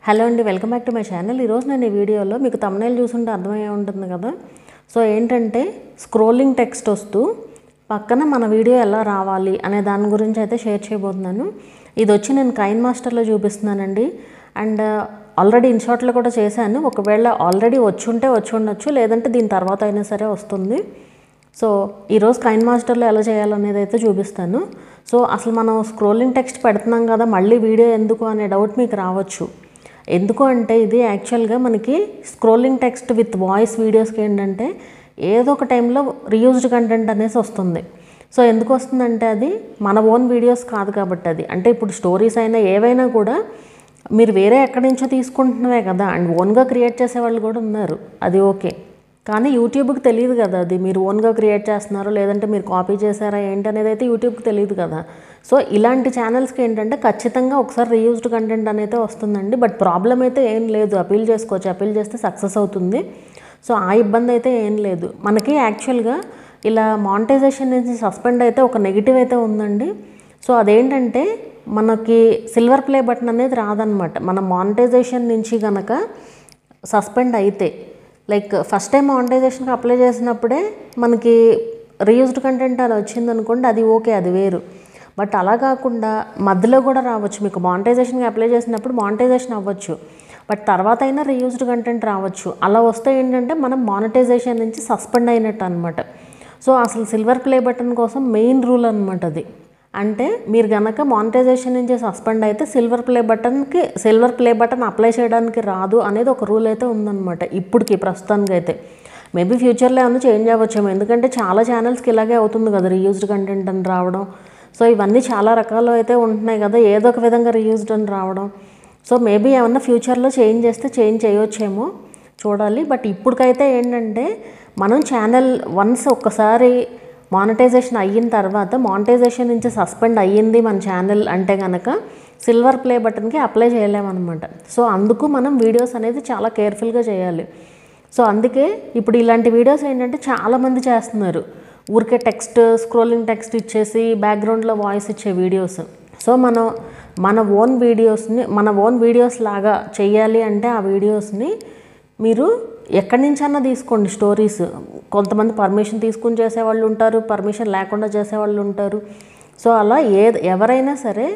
Hello అండి, welcome back to my channel. ఈరోజు నేను ఈ వీడియోలో మీకు థంబ్నెయిల్ చూసుంటే అర్థమయ్యే ఉంటుంది కదా. సో ఏంటంటే స్క్రోలింగ్ టెక్స్ట్ వస్తూ పక్కన మన వీడియో ఎలా రావాలి అనే దాని గురించి అయితే షేర్ చేయబోతున్నాను. ఇది వచ్చి నేను కైన్ మాస్టర్లో చూపిస్తున్నానండి. అండ్ ఆల్రెడీ ఇన్షార్ట్లో కూడా చేశాను. ఒకవేళ ఆల్రెడీ వచ్చి ఉండొచ్చు, లేదంటే దీని తర్వాత అయినా సరే వస్తుంది. సో ఈరోజు కైన్ మాస్టర్లో ఎలా చేయాలనేది అయితే చూపిస్తాను. సో అసలు మనం స్క్రోలింగ్ టెక్స్ట్ పెడుతున్నాం కదా, మళ్ళీ వీడియో ఎందుకు అనే డౌట్ మీకు రావచ్చు. ఎందుకు అంటే ఇది యాక్చువల్గా మనకి స్క్రోలింగ్ టెక్స్ట్ విత్ వాయిస్ వీడియోస్కి ఏంటంటే ఏదో ఒక టైంలో రీయూజ్డ్ కంటెంట్ అనేసి వస్తుంది. సో ఎందుకు వస్తుందంటే అది మన ఓన్ వీడియోస్ కాదు కాబట్టి. అది అంటే ఇప్పుడు స్టోరీస్ అయినా ఏవైనా కూడా మీరు వేరే ఎక్కడి నుంచో తీసుకుంటున్నవే కదా, అండ్ ఓన్గా క్రియేట్ చేసేవాళ్ళు కూడా ఉన్నారు, అది ఓకే. కానీ యూట్యూబ్కి తెలియదు కదా అది మీరు ఓన్గా క్రియేట్ చేస్తున్నారో లేదంటే మీరు కాపీ చేశారా ఏంటి అనేది అయితే యూట్యూబ్కి తెలియదు కదా. సో ఇలాంటి ఛానల్స్కి ఏంటంటే ఖచ్చితంగా ఒకసారి రీయూజ్డ్ కంటెంట్ అనేది వస్తుందండి. బట్ ప్రాబ్లం అయితే ఏం లేదు, అపీల్ చేసుకోవచ్చు, అపీల్ చేస్తే సక్సెస్ అవుతుంది. సో ఆ ఇబ్బంది అయితే ఏం లేదు. మనకి యాక్చువల్గా ఇలా మానిటైజేషన్ నుంచి సస్పెండ్ అయితే ఒక నెగిటివ్ అయితే ఉందండి. సో అదేంటంటే మనకి సిల్వర్ ప్లే బటన్ అనేది రాదనమాట. మన మానిటైజేషన్ నుంచి కనుక సస్పెండ్ అయితే, లైక్ ఫస్ట్ టైం మానిటైజేషన్కి అప్లై చేసినప్పుడే మనకి రీయూజ్డ్ కంటెంట్ అని వచ్చిందనుకోండి, అది ఓకే, అది వేరు. బట్ అలా కాకుండా మధ్యలో కూడా రావచ్చు. మీకు మానిటైజేషన్కి అప్లై చేసినప్పుడు మానిటైజేషన్ అవ్వచ్చు, బట్ తర్వాత అయినా రీయూజ్డ్ కంటెంట్ రావచ్చు. అలా వస్తే ఏంటంటే మనం మానిటైజేషన్ నుంచి సస్పెండ్ అయినట్టు అనమాట. సో అసలు సిల్వర్ ప్లే బటన్ కోసం మెయిన్ రూల్ అనమాట అది. అంటే మీరు కనుక మానిటైజేషన్ నుంచి సస్పెండ్ అయితే సిల్వర్ ప్లే బటన్ అప్లై చేయడానికి రాదు అనేది ఒక రూల్ అయితే ఉందన్నమాట ఇప్పటికి ప్రస్తుతానికి అయితే. మేబీ ఫ్యూచర్లో ఏమైనా చేంజ్ అవ్వచ్చేమో, ఎందుకంటే చాలా ఛానల్స్కి ఇలాగే అవుతుంది కదా రీయూజ్డ్ కంటెంట్ అని రావడం. సో ఇవన్నీ చాలా రకాలు అయితే ఉంటున్నాయి కదా, ఏదో ఒక విధంగా రీయూజ్డ్ అని రావడం. సో మేబీ ఏమన్నా ఫ్యూచర్లో చేంజ్ చేస్తే చేంజ్ చేయొచ్చేమో, చూడాలి. బట్ ఇప్పటికైతే ఏంటంటే మనం ఛానల్ వన్స్ ఒక్కసారి మానిటైజేషన్ అయిన తర్వాత, మానిటైజేషన్ నుంచి సస్పెండ్ అయ్యింది మన ఛానల్ అంటే కనుక సిల్వర్ ప్లే బటన్కి అప్లై చేయలేమన్నమాట. సో అందుకు మనం వీడియోస్ అనేది చాలా కేర్ఫుల్గా చేయాలి. సో అందుకే ఇప్పుడు ఇలాంటి వీడియోస్ ఏంటంటే చాలామంది చేస్తున్నారు, ఊరికే స్క్రోలింగ్ టెక్స్ట్ ఇచ్చేసి బ్యాక్గ్రౌండ్లో వాయిస్ ఇచ్చే వీడియోస్. సో మన ఓన్ వీడియోస్ లాగా చేయాలి అంటే ఆ వీడియోస్ని మీరు ఎక్కడి నుంచన్నా తీసుకోండి. స్టోరీస్ కొంతమంది పర్మిషన్ తీసుకుని చేసేవాళ్ళు ఉంటారు, పర్మిషన్ లేకుండా చేసేవాళ్ళు ఉంటారు. సో అలా ఎవరైనా సరే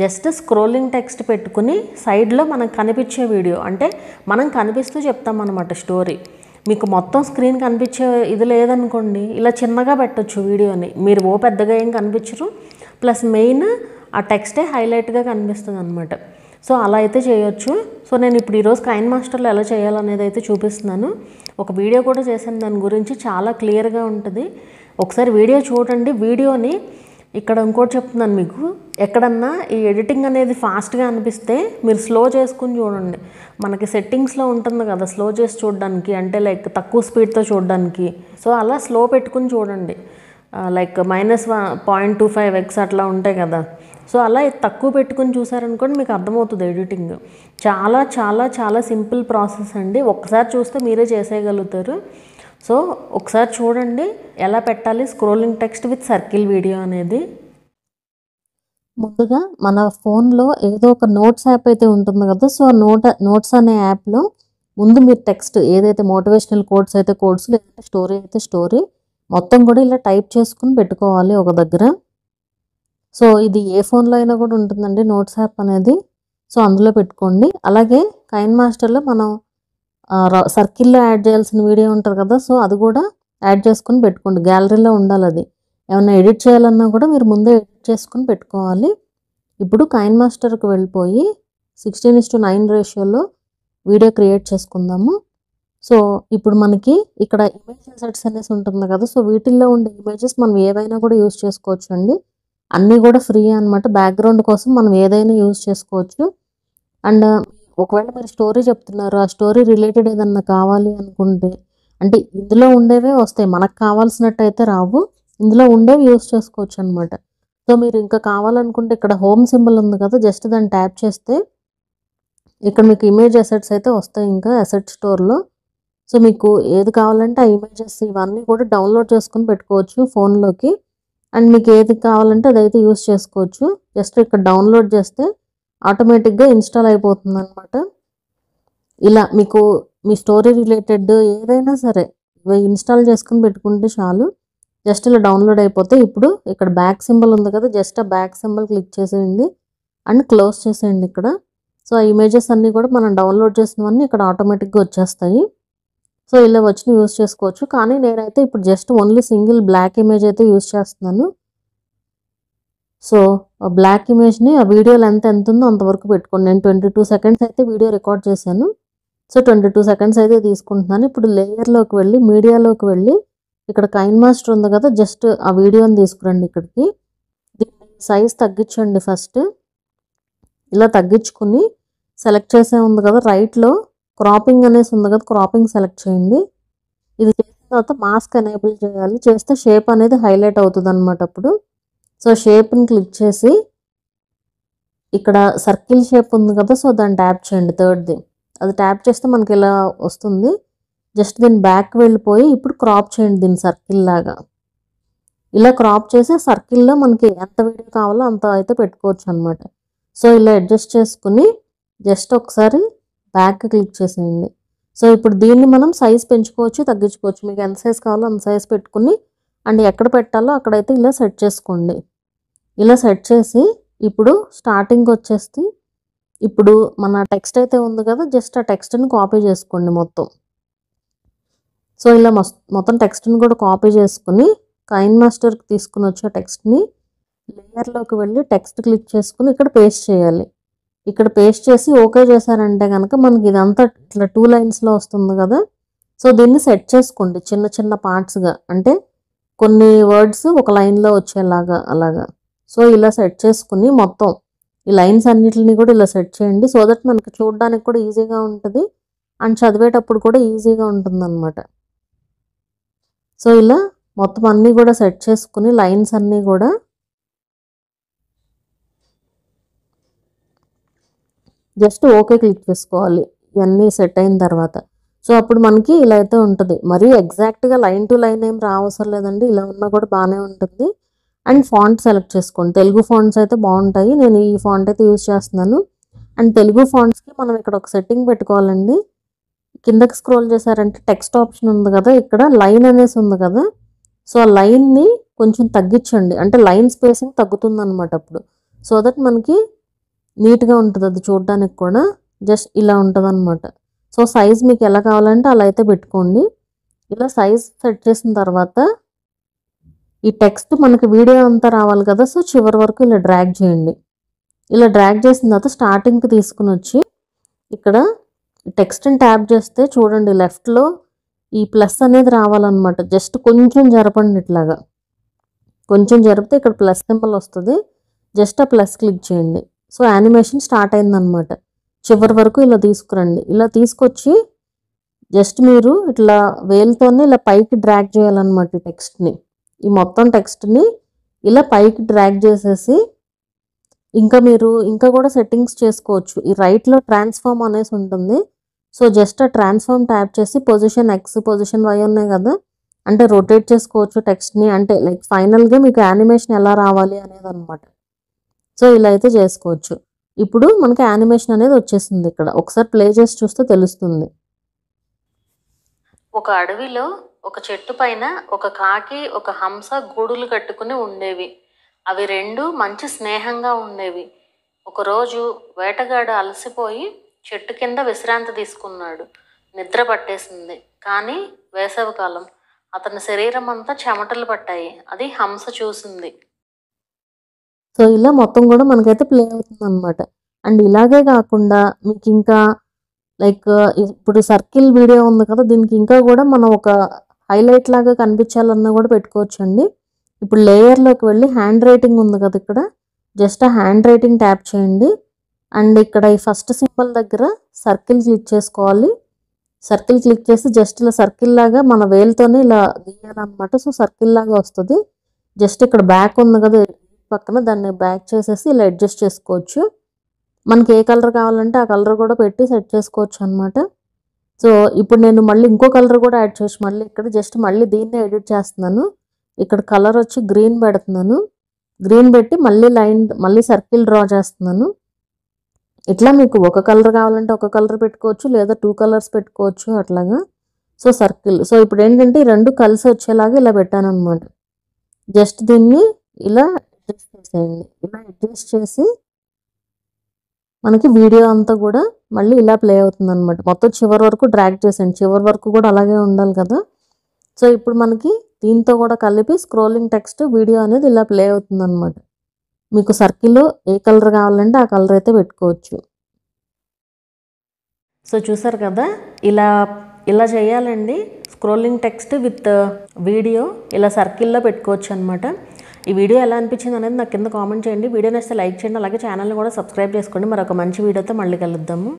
జస్ట్ స్క్రోలింగ్ టెక్స్ట్ పెట్టుకుని సైడ్లో మనకు కనిపించే వీడియో, అంటే మనం కనిపిస్తూ చెప్తామన్నమాట స్టోరీ. మీకు మొత్తం స్క్రీన్ కనిపించే ఇది లేదనుకోండి, ఇలా చిన్నగా పెట్టచ్చు వీడియోని, మీరు పెద్దగా ఏం కనిపించరు, ప్లస్ మెయిన్ ఆ టెక్స్టే హైలైట్గా కనిపిస్తుంది అనమాట. సో అలా అయితే చేయొచ్చు. సో నేను ఇప్పుడు ఈరోజు కైన్ మాస్టర్లో ఎలా చేయాలనేది అయితే చూపిస్తున్నాను. ఒక వీడియో కూడా చేశాను దాని గురించి, చాలా క్లియర్గా ఉంటుంది. ఒకసారి వీడియో చూడండి. వీడియోని ఇక్కడ ఇంకోటి చెప్తున్నాను మీకు, ఎక్కడన్నా ఈ ఎడిటింగ్ అనేది ఫాస్ట్గా అనిపిస్తే మీరు స్లో చేసుకుని చూడండి. మనకి సెట్టింగ్స్లో ఉంటుంది కదా స్లో చేసి చూడడానికి, అంటే లైక్ తక్కువ స్పీడ్తో చూడడానికి. సో అలా స్లో పెట్టుకుని చూడండి, లైక్ -1.25x అట్లా ఉంటాయి కదా. సో అలా తక్కువ పెట్టుకుని చూసారనుకోండి మీకు అర్థమవుతుంది ఎడిటింగ్. చాలా చాలా చాలా సింపుల్ ప్రాసెస్ అండి, ఒక్కసారి చూస్తే మీరే చేసేయగలుగుతారు. సో ఒకసారి చూడండి ఎలా పెట్టాలి scrolling text with circle video అనేది. ముందుగా మన ఫోన్లో ఏదో ఒక నోట్స్ యాప్ అయితే ఉంటుంది కదా. సో నోట్స్ అనే యాప్లో ముందు మీరు టెక్స్ట్ ఏదైతే మోటివేషనల్ కోడ్స్ అయితే కోడ్స్, లేదంటే స్టోరీ అయితే స్టోరీ మొత్తం కూడా ఇలా టైప్ చేసుకుని పెట్టుకోవాలి ఒక దగ్గర. సో ఇది ఏ ఫోన్లో అయినా కూడా ఉంటుందండి నోట్స్ యాప్ అనేది. సో అందులో పెట్టుకోండి. అలాగే కైన్ మాస్టర్లో మనం సర్కిల్లో యాడ్ చేయాల్సిన వీడియో ఉంటుంది కదా, సో అది కూడా యాడ్ చేసుకుని పెట్టుకోండి. గ్యాలరీలో ఉండాలి అది. ఏమైనా ఎడిట్ చేయాలన్నా కూడా మీరు ముందే ఎడిట్ చేసుకుని పెట్టుకోవాలి. ఇప్పుడు కైన్ మాస్టర్కి వెళ్ళిపోయి 16:9 రేషియోలో వీడియో క్రియేట్ చేసుకుందాము. సో ఇప్పుడు మనకి ఇక్కడ ఇమేజ్ అసెట్స్ అనేసి ఉంటుంది కదా, సో వీటిల్లో ఉండే ఇమేజెస్ మనం ఏవైనా కూడా యూజ్ చేసుకోవచ్చు అండి. అన్నీ కూడా ఫ్రీ అనమాట. బ్యాక్గ్రౌండ్ కోసం మనం ఏదైనా యూజ్ చేసుకోవచ్చు. అండ్ ఒకవేళ మీరు స్టోరీ చెప్తున్నారు, ఆ స్టోరీ రిలేటెడ్ ఏదన్నా కావాలి అనుకుంటే, అంటే ఇందులో ఉండేవే వస్తాయి, మనకు కావాల్సినట్టు అయితే రావు, ఇందులో ఉండేవి యూజ్ చేసుకోవచ్చు అనమాట. సో మీరు ఇంకా కావాలనుకుంటే ఇక్కడ హోమ్ సింబల్ ఉంది కదా, జస్ట్ దాన్ని ట్యాప్ చేస్తే ఇక్కడ మీకు ఇమేజ్ అసెట్స్ అయితే వస్తాయి ఇంకా అసెట్ స్టోర్లో. సో మీకు ఏది కావాలంటే ఆ ఇమేజెస్ ఇవన్నీ కూడా డౌన్లోడ్ చేసుకుని పెట్టుకోవచ్చు ఫోన్లోకి. అండ్ మీకు ఏది కావాలంటే అదైతే యూజ్ చేసుకోవచ్చు. జస్ట్ ఇక్కడ డౌన్లోడ్ చేస్తే ఆటోమేటిక్గా ఇన్స్టాల్ అయిపోతుంది అనమాట. ఇలా మీకు మీ స్టోరీ రిలేటెడ్ ఏదైనా సరే ఇవి ఇన్స్టాల్ చేసుకుని పెట్టుకుంటే చాలు. జస్ట్ ఇలా డౌన్లోడ్ అయిపోతే ఇప్పుడు ఇక్కడ బ్యాక్ సింబల్ ఉంది కదా, జస్ట్ ఆ బ్యాక్ సింబల్ క్లిక్ చేసేయండి అండ్ క్లోజ్ చేసేయండి ఇక్కడ. సో ఆ ఇమేజెస్ అన్నీ కూడా మనం డౌన్లోడ్ చేసినవన్నీ ఇక్కడ ఆటోమేటిక్గా వచ్చేస్తాయి. సో ఇలా వచ్చిన యూస్ చేసుకోవచ్చు. కానీ నేనైతే ఇప్పుడు just only single black image అయితే యూస్ చేస్తున్నాను. సో ఆ బ్లాక్ ఇమేజ్ని ఆ వీడియో లెంత్ ఎంత ఉందో అంతవరకు పెట్టుకోండి. నేను 22 సెకండ్స్ అయితే వీడియో రికార్డ్ చేశాను. సో 22 సెకండ్స్ అయితే తీసుకుంటున్నాను. ఇప్పుడు లేయర్లోకి వెళ్ళి మీడియాలోకి వెళ్ళి ఇక్కడ కైన్ మాస్టర్ ఉంది కదా, జస్ట్ ఆ వీడియోని తీసుకురండి ఇక్కడికి. దీన్ని సైజ్ తగ్గించండి ఫస్ట్. ఇలా తగ్గించుకుని సెలెక్ట్ చేసే ఉంది కదా, రైట్లో క్రాపింగ్ అనేసి ఉంది కదా, క్రాపింగ్ సెలెక్ట్ చేయండి. ఇది చేసిన తర్వాత మాస్క్ ఎనేబుల్ చేయాలి. చేస్తే షేప్ అనేది హైలైట్ అవుతుంది అనమాట అప్పుడు. సో షేప్ని క్లిక్ చేసి ఇక్కడ సర్కిల్ షేప్ ఉంది కదా, సో దాన్ని ట్యాప్ చేయండి. థర్డ్ది అది ట్యాప్ చేస్తే మనకి ఇలా వస్తుంది. జస్ట్ దీన్ని బ్యాక్ వెళ్ళిపోయి ఇప్పుడు క్రాప్ చేయండి దీన్ని సర్కిల్ లాగా. ఇలా క్రాప్ చేసి సర్కిల్లో మనకి ఎంత వీడియో కావాలో అంత అయితే పెట్టుకోవచ్చు అనమాట. సో ఇలా అడ్జస్ట్ చేసుకుని జస్ట్ ఒకసారి బ్యాక్ క్లిక్ చేసేయండి. సో ఇప్పుడు దీన్ని మనం సైజ్ పెంచుకోవచ్చు, తగ్గించుకోవచ్చు. మీకు ఎంత సైజ్ కావాలో అంత సైజ్ పెట్టుకుని అండ్ ఎక్కడ పెట్టాలో అక్కడైతే ఇలా సెట్ చేసుకోండి. ఇలా సెట్ చేసి ఇప్పుడు స్టార్టింగ్ వచ్చేసి ఇప్పుడు మన టెక్స్ట్ అయితే ఉంది కదా, జస్ట్ ఆ టెక్స్ట్ని కాపీ చేసుకోండి మొత్తం. సో ఇలా మొత్తం టెక్స్ట్ని కూడా కాపీ చేసుకుని కైన్ మాస్టర్కి తీసుకుని వచ్చి ఆ టెక్స్ట్ని లేయర్లోకి వెళ్ళి టెక్స్ట్ క్లిక్ చేసుకుని ఇక్కడ పేస్ట్ చేయాలి. ఇక్కడ పేస్ట్ చేసి ఓకే చేశారంటే కనుక మనకి ఇదంతా ఇట్లా 2 లైన్స్లో వస్తుంది కదా. సో దీన్ని సెట్ చేసుకోండి చిన్న చిన్న పార్ట్స్గా, అంటే కొన్ని వర్డ్స్ ఒక లైన్లో వచ్చేలాగా అలాగా. సో ఇలా సెట్ చేసుకుని మొత్తం ఈ లైన్స్ అన్నిటిని కూడా ఇలా సెట్ చేయండి. సో దట్ మనకి చూడడానికి కూడా ఈజీగా ఉంటుంది అండ్ చదివేటప్పుడు కూడా ఈజీగా ఉంటుంది అనమాట. సో ఇలా మొత్తం అన్నీ కూడా సెట్ చేసుకుని లైన్స్ అన్నీ కూడా జస్ట్ ఓకే క్లిక్ చేసుకోవాలి ఇవన్నీ సెట్ అయిన తర్వాత. సో అప్పుడు మనకి ఇలా అయితే ఉంటుంది. మరీ ఎగ్జాక్ట్గా లైన్ టు లైన్ ఏం రావసరం లేదండి, ఇలా ఉన్నా కూడా బాగానే ఉంటుంది. అండ్ ఫాంట్ సెలెక్ట్ చేసుకోండి. తెలుగు ఫాంట్స్ అయితే బాగుంటాయి. నేను ఈ ఫాంట్ అయితే యూజ్ చేస్తున్నాను. అండ్ తెలుగు ఫాంట్స్కి మనం ఇక్కడ ఒక సెట్టింగ్ పెట్టుకోవాలండి. కిందకి స్క్రోల్ చేశారంటే టెక్స్ట్ ఆప్షన్ ఉంది కదా, ఇక్కడ లైన్ అనేసి ఉంది కదా. సో ఆ లైన్ని కొంచెం తగ్గించండి, అంటే లైన్ స్పేసింగ్ తగ్గుతుంది అనమాట అప్పుడు. సో దట్ మనకి నీట్గా ఉంటుంది అది చూడడానికి కూడా. జస్ట్ ఇలా ఉంటుంది అనమాట. సో సైజ్ మీకు ఎలా కావాలంటే అలా అయితే పెట్టుకోండి. ఇలా సైజ్ సెట్ చేసిన తర్వాత ఈ టెక్స్ట్ మనకి వీడియో అంతా రావాలి కదా, సో చివరి వరకు ఇలా డ్రాగ్ చేయండి. ఇలా డ్రాగ్ చేసిన తర్వాత స్టార్టింగ్కి తీసుకుని వచ్చి ఇక్కడ టెక్స్ట్ని ట్యాప్ చేస్తే చూడండి లెఫ్ట్లో ఈ ప్లస్ అనేది రావాలన్నమాట. జస్ట్ కొంచెం జరపండి, ఇట్లాగా కొంచెం జరిపితే ఇక్కడ ప్లస్ సింబల్ వస్తుంది. జస్ట్ ఆ ప్లస్ క్లిక్ చేయండి. సో యానిమేషన్ స్టార్ట్ అయిందనమాట. చివరి వరకు ఇలా తీసుకురండి. ఇలా తీసుకొచ్చి జస్ట్ మీరు ఇట్లా వేలుతోనే ఇలా పైకి డ్రాగ్ చేయాలన్నమాట ఈ టెక్స్ట్ని. ఈ మొత్తం టెక్స్ట్ని ఇలా పైకి డ్రాగ్ చేసేసి ఇంకా మీరు ఇంకా కూడా సెట్టింగ్స్ చేసుకోవచ్చు. ఈ రైట్లో ట్రాన్స్ఫార్మ్ అనేసి ఉంటుంది. సో జస్ట్ ఆ ట్రాన్స్ఫార్మ్ ట్యాప్ చేసి పొజిషన్ X పొజిషన్ Y ఉన్నాయి కదా, అంటే రొటేట్ చేసుకోవచ్చు టెక్స్ట్ని. అంటే లైక్ ఫైనల్గా మీకు యానిమేషన్ ఎలా రావాలి అనేది అనమాట. సో ఇలా అయితే చేసుకోవచ్చు. ఇప్పుడు మనకి యానిమేషన్ అనేది వచ్చేసింది. ఇక్కడ ఒకసారి ప్లే చేసి చూస్తే తెలుస్తుంది. ఒక అడవిలో ఒక చెట్టు పైన ఒక కాకి ఒక హంస గూడులు కట్టుకుని ఉండేవి. అవి రెండు మంచి స్నేహంగా ఉండేవి. ఒకరోజు వేటగాడు అలసిపోయి చెట్టు కింద విశ్రాంతి తీసుకున్నాడు. నిద్ర పట్టేసింది. కానీ వేసవికాలం. అతని శరీరం అంతా చెమటలు పట్టాయి. అది హంస చూసింది. సో ఇలా మొత్తం కూడా మనకైతే ప్లే అవుతుంది అనమాట. అండ్ ఇలాగే కాకుండా మీకు ఇంకా లైక్ ఇప్పుడు సర్కిల్ వీడియో ఉంది కదా, దీనికి ఇంకా కూడా మనం ఒక హైలైట్ లాగా కనిపించాలన్నా కూడా పెట్టుకోవచ్చు అండి. ఇప్పుడు లేయర్లోకి వెళ్ళి హ్యాండ్ రైటింగ్ ఉంది కదా, ఇక్కడ జస్ట్ ఆ హ్యాండ్ రైటింగ్ ట్యాప్ చేయండి. అండ్ ఇక్కడ ఈ ఫస్ట్ సింబల్ దగ్గర సర్కిల్ క్లిక్ చేసుకోవాలి. సర్కిల్ క్లిక్ చేసి జస్ట్ ఇలా సర్కిల్ లాగా మన వేలుతోనే ఇలా గీయాలన్నమాట. సో సర్కిల్ లాగా వస్తుంది. జస్ట్ ఇక్కడ బ్యాక్ ఉంది కదా పక్కన, దాన్ని బ్యాక్ చేసేసి ఇలా అడ్జస్ట్ చేసుకోవచ్చు. మనకి ఏ కలర్ కావాలంటే ఆ కలర్ కూడా పెట్టి సెట్ చేసుకోవచ్చు అనమాట. సో ఇప్పుడు నేను మళ్ళీ ఇంకో కలర్ కూడా యాడ్ చేయొచ్చు. మళ్ళీ ఇక్కడ జస్ట్ మళ్ళీ దీన్నే ఎడిట్ చేస్తున్నాను. ఇక్కడ కలర్ వచ్చి గ్రీన్ పెడుతున్నాను. గ్రీన్ పెట్టి మళ్ళీ సర్కిల్ డ్రా చేస్తున్నాను. ఇట్లా మీకు ఒక కలర్ కావాలంటే ఒక కలర్ పెట్టుకోవచ్చు, లేదా 2 కలర్స్ పెట్టుకోవచ్చు అట్లాగా. So circle. సో ఇప్పుడు ఏంటంటే ఈ 2 కలిసి వచ్చేలాగా ఇలా పెట్టాను అనమాట. జస్ట్ దీన్ని ఇలా అడ్జస్ట్ చేసేయండి. ఇలా అడ్జస్ట్ చేసి మనకి వీడియో అంతా కూడా మళ్ళీ ఇలా ప్లే అవుతుంది అనమాట. మొత్తం చివరి వరకు డ్రాగ్ చేసేయండి. చివరి వరకు కూడా అలాగే ఉండాలి కదా. సో ఇప్పుడు మనకి దీంతో కూడా కలిపి స్క్రోలింగ్ టెక్స్ట్ వీడియో అనేది ఇలా ప్లే అవుతుంది అనమాట. మీకు సర్కిల్లో ఏ కలర్ కావాలంటే ఆ కలర్ అయితే పెట్టుకోవచ్చు. సో చూసారు కదా, ఇలా చేయాలండి. స్క్రోలింగ్ టెక్స్ట్ విత్ వీడియో ఇలా సర్కిల్లో పెట్టుకోవచ్చు అనమాట. ఈ వీడియో ఎలా అనిపించింది అనేది నాకు కింద కామెంట్ చేయండి. వీడియో నచ్చితే లైక్ చేయండి. అలాగే ఛానల్ని కూడా సబ్స్క్రైబ్ చేసుకోండి. మరొక మంచి వీడియోతో మళ్ళీ కలుద్దాము.